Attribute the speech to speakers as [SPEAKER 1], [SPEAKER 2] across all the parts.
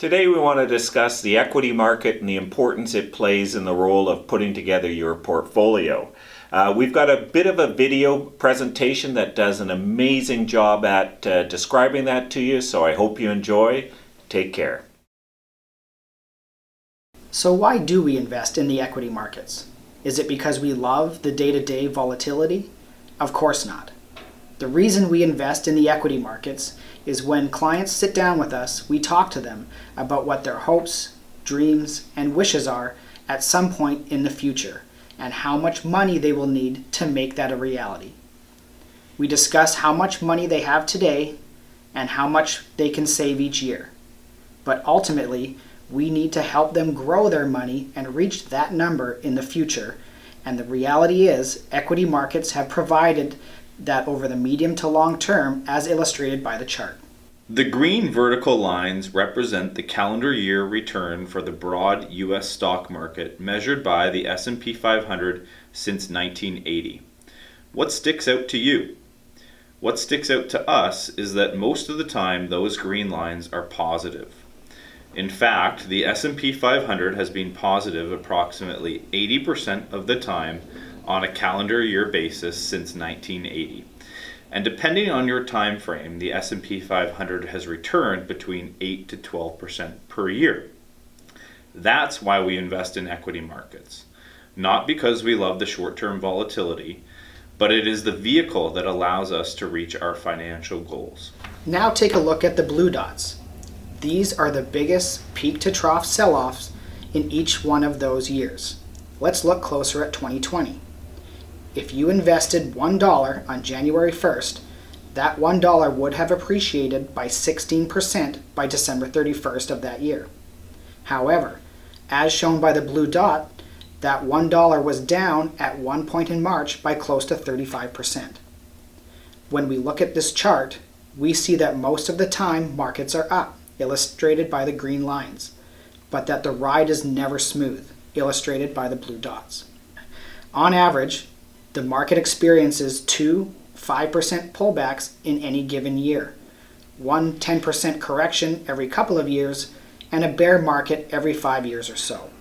[SPEAKER 1] Today we want to discuss the equity market and the importance it plays in the role of putting together your portfolio. We've got a bit of a video presentation that does an amazing job at describing that to you, so I hope you enjoy. Take care.
[SPEAKER 2] So why do we invest in the equity markets? Is it because we love the day-to-day volatility? Of course not. The reason we invest in the equity markets is when clients sit down with us, we talk to them about what their hopes, dreams, and wishes are at some point in the future and how much money they will need to make that a reality. We discuss how much money they have today and how much they can save each year. But ultimately, we need to help them grow their money and reach that number in the future. And the reality is, equity markets have provided that over the medium to long term, as illustrated by the chart.
[SPEAKER 3] The green vertical lines represent the calendar year return for the broad U.S. stock market measured by the S&P 500 since 1980. What sticks out to you? What sticks out to us is that most of the time those green lines are positive. In fact, the S&P 500 has been positive approximately 80% of the time on a calendar year basis since 1980. And depending on your time frame, the S&P 500 has returned between 8 to 12% per year. That's why we invest in equity markets. Not because we love the short-term volatility, but it is the vehicle that allows us to reach our financial goals.
[SPEAKER 2] Now take a look at the blue dots. These are the biggest peak to trough sell-offs in each one of those years. Let's look closer at 2020. If you invested $1 on January 1st, that $1 would have appreciated by 16% by December 31st of that year. However, as shown by the blue dot, that $1 was down at one point in March by close to 35%. When we look at this chart, we see that most of the time markets are up, illustrated by the green lines, but that the ride is never smooth, illustrated by the blue dots. On average, the market experiences two 5% pullbacks in any given year, one 10% correction every couple of years, and a bear market every 5 years or so.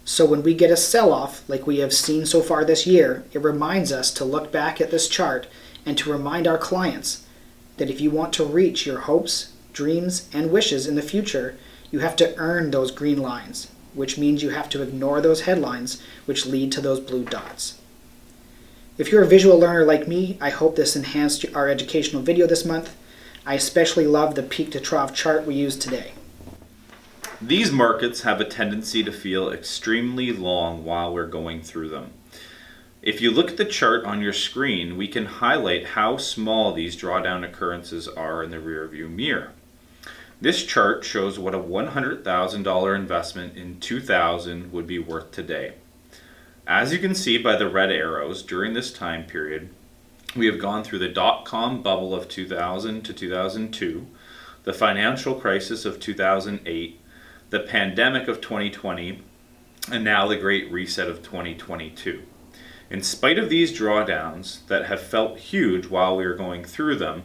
[SPEAKER 2] So when we get a sell-off like we have seen so far this year, it reminds us to look back at this chart and to remind our clients that if you want to reach your hopes, dreams, and wishes in the future, you have to earn those green lines, which means you have to ignore those headlines which lead to those blue dots. If you're a visual learner like me, I hope this enhanced our educational video this month. I especially love the peak to trough chart we used today.
[SPEAKER 3] These markets have a tendency to feel extremely long while we're going through them. If you look at the chart on your screen, we can highlight how small these drawdown occurrences are in the rearview mirror. This chart shows what a $100,000 investment in 2000 would be worth today. As you can see by the red arrows, during this time period, we have gone through the dot-com bubble of 2000 to 2002, the financial crisis of 2008, the pandemic of 2020, and now the Great Reset of 2022. In spite of these drawdowns that have felt huge while we were going through them,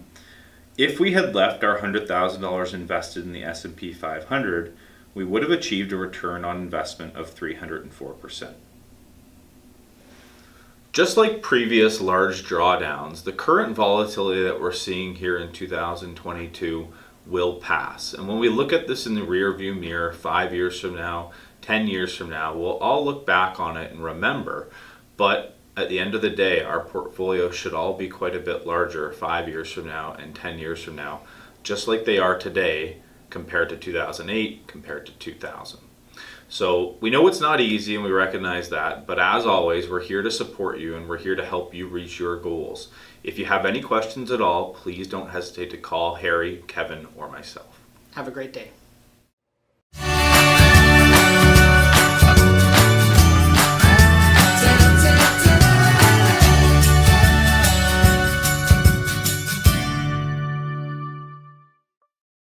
[SPEAKER 3] if we had left our $100,000 invested in the S&P 500, we would have achieved a return on investment of 304%. Just like previous large drawdowns, the current volatility that we're seeing here in 2022 will pass. And when we look at this in the rearview mirror 5 years from now, 10 years from now, we'll all look back on it and remember. But at the end of the day, our portfolio should all be quite a bit larger 5 years from now and 10 years from now, just like they are today compared to 2008, compared to 2000. So we know it's not easy and we recognize that, but as always, we're here to support you and we're here to help you reach your goals. If you have any questions at all, please don't hesitate to call Harry, Kevin, or myself.
[SPEAKER 2] Have a great day.